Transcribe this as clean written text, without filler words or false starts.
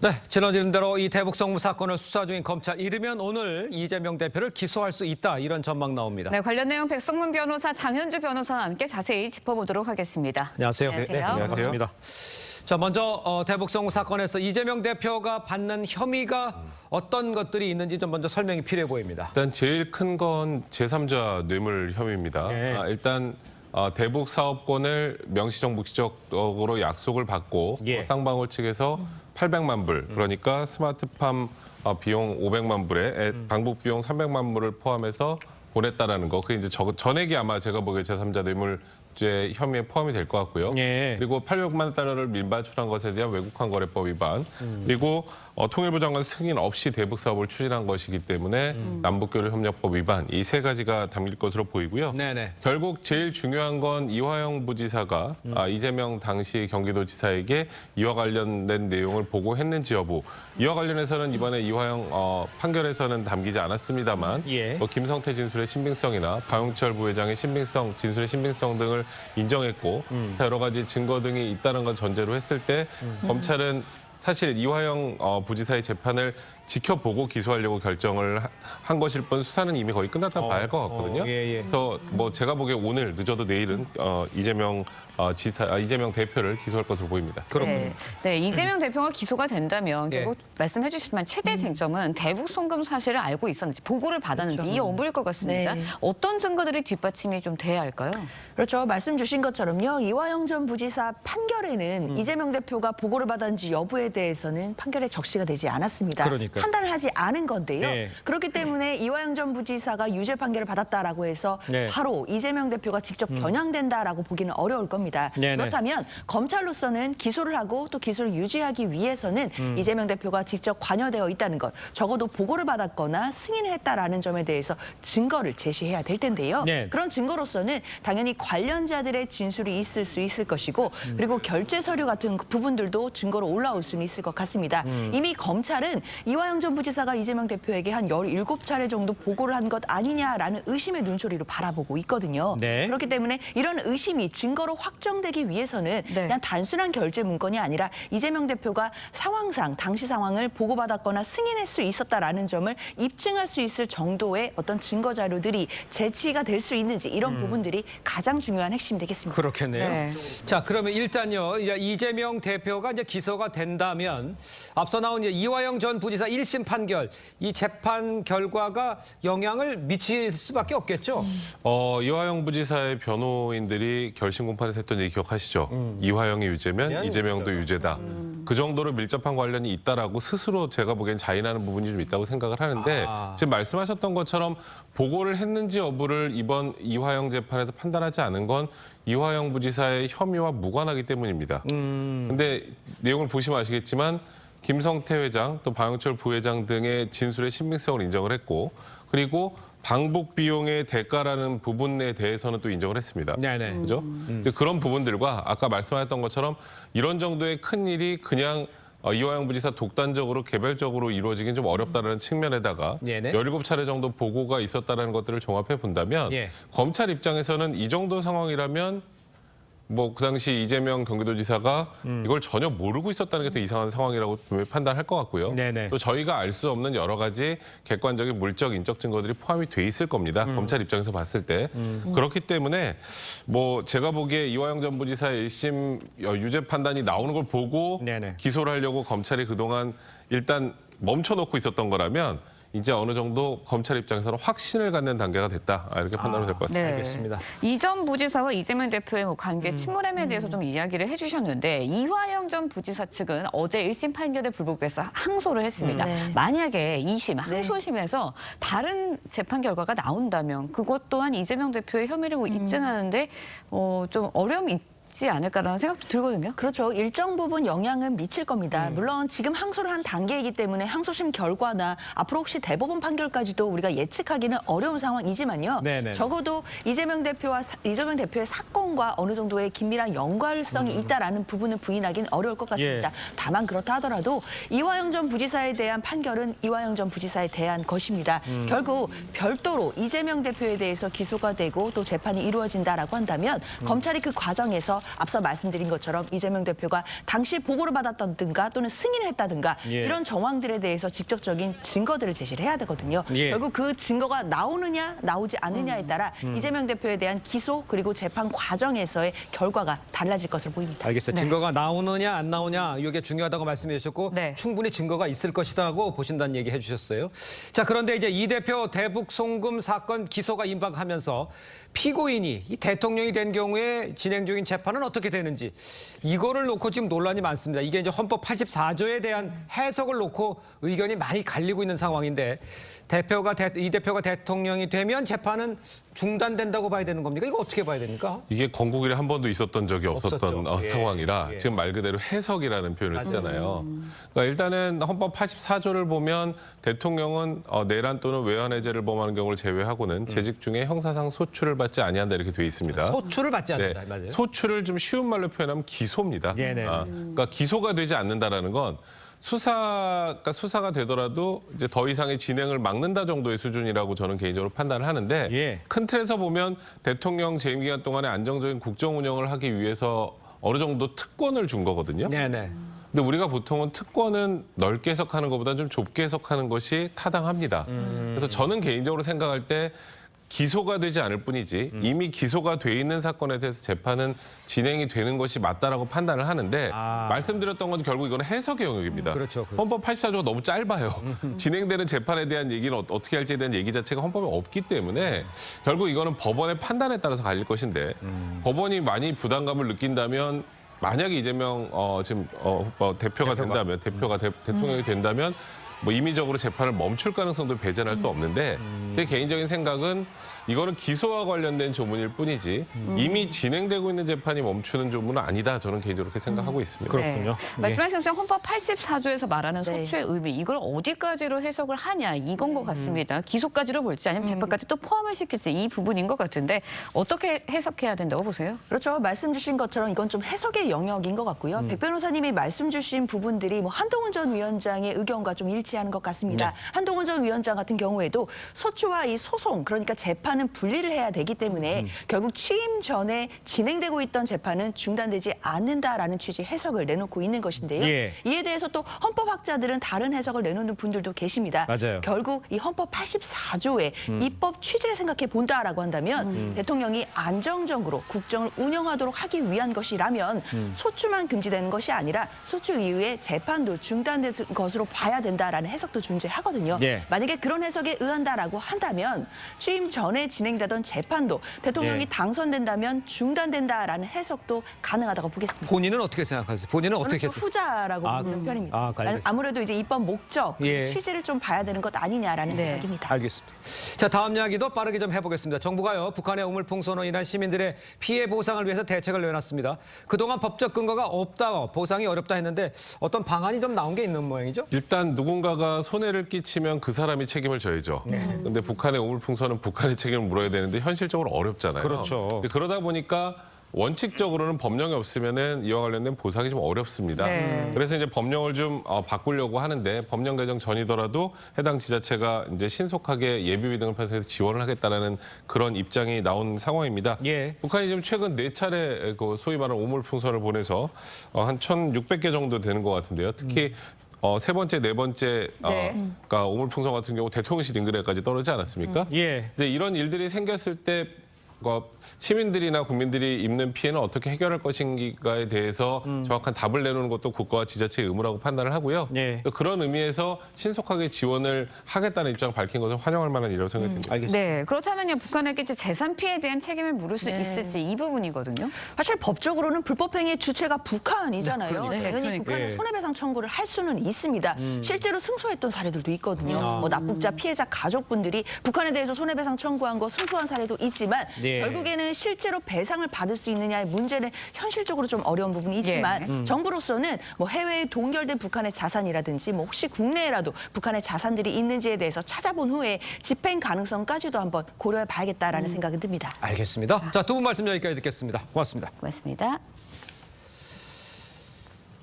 네, 지난주인 대로 이 대북 성무 사건을 수사 중인 검찰 이르면 오늘 이재명 대표를 기소할 수 있다 이런 전망 나옵니다. 네, 관련 내용 백성문 변호사, 장현주 변호사와 함께 자세히 짚어보도록 하겠습니다. 안녕하세요. 안녕하세요. 네, 반갑습니다. 자, 먼저 대북 성무 사건에서 이재명 대표가 받는 혐의가 어떤 것들이 있는지 좀 먼저 설명이 필요해 보입니다. 일단 제일 큰 건 제3자 뇌물 혐의입니다. 네. 일단 대북 사업권을 명시적으로 약속을 받고 예. 쌍방울 측에서 800만 불, 그러니까 스마트팜 비용 500만 불에 방북 비용 300만 불을 포함해서 보냈다라는 거. 그게 이제 전액이 아마 제가 보기에 제3자 뇌물죄 혐의에 포함이 될 것 같고요. 예. 그리고 800만 달러를 밀반출한 것에 대한 외국환 거래법 위반, 그리고 통일부 장관 승인 없이 대북 사업을 추진한 것이기 때문에 남북교류협력법 위반, 이 세 가지가 담길 것으로 보이고요. 네네. 결국 제일 중요한 건 이화영 부지사가 이재명 당시 경기도지사에게 이와 관련된 내용을 보고했는지 여부. 이와 관련해서는 이번에 이화영 판결에서는 담기지 않았습니다만 예. 김성태 진술의 신빙성이나 박용철 부회장의 신빙성, 진술의 신빙성 등을 인정했고 여러 가지 증거 등이 있다는 건 전제로 했을 때 검찰은 사실 이화영 부지사의 재판을 지켜보고 기소하려고 결정을 한 것일 뿐 수사는 이미 거의 끝났다고 봐야 할 것 같거든요. 예. 그래서 뭐 제가 보기에 오늘 늦어도 내일은 이재명 대표를 기소할 것으로 보입니다. 그렇군요. 네, 이재명 대표가 기소가 된다면 예. 결국 말씀해 주셨지만 최대 쟁점은 대북 송금 사실을 알고 있었는지, 보고를 받았는지 이 여부일 것 같습니다. 네. 어떤 증거들이 뒷받침이 좀 돼야 할까요? 그렇죠. 말씀 주신 것처럼요. 이화영 전 부지사 판결에는 이재명 대표가 보고를 받았는지 여부에 대해서는 판결에 적시가 되지 않았습니다. 그러니까요. 판단을 하지 않은 건데요. 네. 그렇기 때문에 이화영 전 부지사가 유죄 판결을 받았다라고 해서 네. 바로 이재명 대표가 직접 겨냥된다라고 보기는 어려울 겁니다. 네네. 그렇다면 검찰로서는 기소를 하고 또 기소를 유지하기 위해서는 이재명 대표가 직접 관여되어 있다는 것, 적어도 보고를 받았거나 승인을 했다라는 점에 대해서 증거를 제시해야 될 텐데요. 네. 그런 증거로서는 당연히 관련자들의 진술이 있을 수 있을 것이고 그리고 결제 서류 같은 부분들도 증거로 올라올 수는 있을 것 같습니다. 이미 검찰은 이화영 전 부지사가 이재명 대표에게 한 17차례 정도 보고를 한 것 아니냐라는 의심의 눈초리로 바라보고 있거든요. 네. 그렇기 때문에 이런 의심이 증거로 확정되기 위해서는 그냥 단순한 결제 문건이 아니라 이재명 대표가 상황상 당시 상황을 보고받았거나 승인할 수 있었다라는 점을 입증할 수 있을 정도의 어떤 증거 자료들이 제치가 될 수 있는지 이런 부분들이 가장 중요한 핵심이 되겠습니다. 그렇겠네요. 네. 자, 그러면 일단요, 이제 이재명 대표가 이제 기소가 된다면 앞서 나온 이제 이화영 전 부지사 1심 판결, 이 재판 결과가 영향을 미칠 수밖에 없겠죠. 이화영 부지사의 변호인들이 결심 공판에서 했던 얘기 기억하시죠? 이화영이 유죄면 이재명도 유죄다. 그 정도로 밀접한 관련이 있다라고 스스로 제가 보기엔 자인하는 부분이 좀 있다고 생각을 하는데 지금 말씀하셨던 것처럼 보고를 했는지 여부를 이번 이화영 재판에서 판단하지 않은 건 이화영 부지사의 혐의와 무관하기 때문입니다. 근데 내용을 보시면 아시겠지만 김성태 회장 또 박용철 부회장 등의 진술의 신빙성을 인정을 했고 그리고 방북 비용의 대가라는 부분에 대해서는 또 인정을 했습니다. 네네. 그죠? 근데 그런 부분들과 아까 말씀하셨던 것처럼 이런 정도의 큰 일이 그냥 이화영 부지사 독단적으로 개별적으로 이루어지긴 좀 어렵다는 측면에다가 네네. 17차례 정도 보고가 있었다는 것들을 종합해 본다면 예. 검찰 입장에서는 이 정도 상황이라면 뭐 그 당시 이재명 경기도지사가 이걸 전혀 모르고 있었다는 게 더 이상한 상황이라고 판단할 것 같고요. 네네. 또 저희가 알 수 없는 여러 가지 객관적인 물적, 인적 증거들이 포함이 돼 있을 겁니다. 검찰 입장에서 봤을 때. 그렇기 때문에 뭐 제가 보기에 이화영 전 부지사의 1심 유죄 판단이 나오는 걸 보고 네네. 기소를 하려고 검찰이 그동안 일단 멈춰놓고 있었던 거라면 이제 어느 정도 검찰 입장에서는 확신을 갖는 단계가 됐다. 이렇게 판단이 될 것 같습니다. 알겠습니다. 이 전 부지사와 이재명 대표의 뭐 관계 침울함에 대해서 좀 이야기를 해주셨는데 이화영 전 부지사 측은 어제 1심 판결에 불복해서 항소를 했습니다. 네. 만약에 2심 네. 항소심에서 다른 재판 결과가 나온다면 그것 또한 이재명 대표의 혐의를 뭐 입증하는데 좀 어려움이 있지 않을까라는 생각도 들거든요. 그렇죠. 일정 부분 영향은 미칠 겁니다. 물론 지금 항소를 한 단계이기 때문에 항소심 결과나 앞으로 혹시 대법원 판결까지도 우리가 예측하기는 어려운 상황이지만요. 네네. 적어도 이재명 대표의 사건과 어느 정도의 긴밀한 연관성이 있다라는 부분은 부인하기는 어려울 것 같습니다. 예. 다만 그렇다 하더라도 이화영 전 부지사에 대한 판결은 이화영 전 부지사에 대한 것입니다. 결국 별도로 이재명 대표에 대해서 기소가 되고 또 재판이 이루어진다라고 한다면 검찰이 그 과정에서 앞서 말씀드린 것처럼 이재명 대표가 당시 보고를 받았다든가 또는 승인을 했다든가 예. 이런 정황들에 대해서 직접적인 증거들을 제시를 해야 되거든요. 예. 결국 그 증거가 나오느냐 나오지 않느냐에 따라 이재명 대표에 대한 기소 그리고 재판 과정에서의 결과가 달라질 것으로 보입니다. 알겠어요. 네. 증거가 나오느냐 안 나오냐 이게 중요하다고 말씀해 주셨고 네. 충분히 증거가 있을 것이라고 보신다는 얘기 해주셨어요. 자, 그런데 이제 이 대표 대북 송금 사건 기소가 임박하면서 피고인이 이 대통령이 된 경우에 진행 중인 재판은 어떻게 되는지 이거를 놓고 지금 논란이 많습니다. 이게 이제 헌법 84조에 대한 해석을 놓고 의견이 많이 갈리고 있는 상황인데 이 대표가 대통령이 되면 재판은 중단된다고 봐야 되는 겁니까? 이거 어떻게 봐야 됩니까? 이게 건국일에 한 번도 있었던 적이 없었던 없었죠. 예. 상황이라 예. 지금 말 그대로 해석이라는 표현을 쓰잖아요. 그러니까 일단은 헌법 84조를 보면 대통령은 내란 또는 외환해제를 범하는 경우를 제외하고는 재직 중에 형사상 소출을 받지 아니한다 이렇게 돼 있습니다. 소출을 받지 네, 않는다. 맞아요. 소출을 좀 쉬운 말로 표현하면 기소입니다. 네네. 그러니까 기소가 되지 않는다라는 건 수사가 되더라도 이제 더 이상의 진행을 막는다 정도의 수준이라고 저는 개인적으로 판단을 하는데 예. 큰 틀에서 보면 대통령 재임 기간 동안에 안정적인 국정 운영을 하기 위해서 어느 정도 특권을 준 거거든요. 네네. 근데 우리가 보통은 특권은 넓게 해석하는 것보다 좀 좁게 해석하는 것이 타당합니다. 그래서 저는 개인적으로 생각할 때 기소가 되지 않을 뿐이지 이미 기소가 돼 있는 사건에 대해서 재판은 진행이 되는 것이 맞다라고 판단을 하는데 말씀드렸던 건 결국 이거는 해석의 영역입니다. 그렇죠. 헌법 84조가 너무 짧아요. 진행되는 재판에 대한 얘기는 어떻게 할지에 대한 얘기 자체가 헌법에 없기 때문에 결국 이거는 법원의 판단에 따라서 갈릴 것인데 법원이 많이 부담감을 느낀다면 만약에 이재명 대표가 된다면 대통령이 된다면 뭐 임의적으로 재판을 멈출 가능성도 배제할 수 없는데 제 개인적인 생각은 이거는 기소와 관련된 조문일 뿐이지 이미 진행되고 있는 재판이 멈추는 조문은 아니다. 저는 개인적으로 그렇게 생각하고 있습니다. 그렇군요. 네. 말씀하신 것처럼 헌법 84조에서 말하는 네. 소추의 의미 이걸 어디까지로 해석을 하냐 이건 것 같습니다. 기소까지로 볼지 아니면 재판까지 또 포함을 시킬지 이 부분인 것 같은데 어떻게 해석해야 된다고 보세요? 그렇죠. 말씀 주신 것처럼 이건 좀 해석의 영역인 것 같고요. 백 변호사님이 말씀 주신 부분들이 뭐 한동훈 전 위원장의 의견과 좀 일치하는 것 같습니다. 한동훈 전 위원장 같은 경우에도 소추와 이 소송, 그러니까 재판은 분리를 해야 되기 때문에 결국 취임 전에 진행되고 있던 재판은 중단되지 않는다라는 취지의 해석을 내놓고 있는 것인데요. 예. 이에 대해서 또 헌법학자들은 다른 해석을 내놓는 분들도 계십니다. 맞아요. 결국 이 헌법 84조의 입법 취지를 생각해 본다라고 한다면 대통령이 안정적으로 국정을 운영하도록 하기 위한 것이라면 소추만 금지되는 것이 아니라 소추 이후에 재판도 중단된 것으로 봐야 된다라는 해석도 존재하거든요. 예. 만약에 그런 해석에 의한다라고 한다면 취임 전에 진행되던 재판도 대통령이 예. 당선된다면 중단된다라는 해석도 가능하다고 보겠습니다. 본인은 어떻게 생각하세요? 본인은 저는 어떻게 좀 했어요? 후자라고 아, 보는 편입니다. 알겠습니다. 아무래도 이제 입법 목적, 예. 취지를 좀 봐야 되는 것 아니냐라는 네. 생각입니다. 알겠습니다. 자, 다음 이야기도 빠르게 좀 해보겠습니다. 정부가요, 북한의 우물풍선으로 인한 시민들의 피해 보상을 위해서 대책을 내놨습니다. 그동안 법적 근거가 없다, 보상이 어렵다 했는데 어떤 방안이 좀 나온 게 있는 모양이죠? 일단 누군가가 손해를 끼치면 그 사람이 책임을 져야죠. 근데 북한의 우물풍선은 북한의 책임을 물어야 되는데 현실적으로 어렵잖아요. 그렇죠. 근데 그러다 보니까 원칙적으로는 법령이 없으면은 이와 관련된 보상이 좀 어렵습니다. 네. 그래서 이제 법령을 좀 바꾸려고 하는데 법령 개정 전이더라도 해당 지자체가 이제 신속하게 예비비 등을 편성해서 지원을 하겠다라는 그런 입장이 나온 상황입니다. 예. 북한이 지금 최근 4차례 그 소위 말하는 우물풍선을 보내서 한 1,600개 정도 되는 것 같은데요. 특히 세 번째, 네 번째, 네. 그러니까 오물풍선 같은 경우 대통령실 인근에까지 떨어지지 않았습니까? 예. 근데 이런 일들이 생겼을 때 시민들이나 국민들이 입는 피해는 어떻게 해결할 것인가에 대해서 정확한 답을 내놓는 것도 국가와 지자체의 의무라고 판단을 하고요. 예. 그런 의미에서 신속하게 지원을 하겠다는 입장을 밝힌 것은 환영할 만한 일이라고 생각이 듭니다. 알겠습니다. 네, 그렇다면요 북한에게 이제 재산 피해에 대한 책임을 물을 수 있을지 이 부분이거든요. 사실 법적으로는 불법행위의 주체가 북한이잖아요. 네, 당연히 그러니까. 북한은 예. 손해배상 청구를 할 수는 있습니다. 실제로 승소했던 사례들도 있거든요. 뭐 납북자 피해자 가족분들이 북한에 대해서 손해배상 청구한 거 승소한 사례도 있지만 네. 결국에는 실제로 배상을 받을 수 있느냐의 문제는 현실적으로 좀 어려운 부분이 있지만 정부로서는 뭐 해외에 동결된 북한의 자산이라든지 뭐 혹시 국내에라도 북한의 자산들이 있는지에 대해서 찾아본 후에 집행 가능성까지도 한번 고려해 봐야겠다라는 생각은 듭니다. 알겠습니다. 자, 두 분 말씀 여기까지 듣겠습니다. 고맙습니다. 고맙습니다.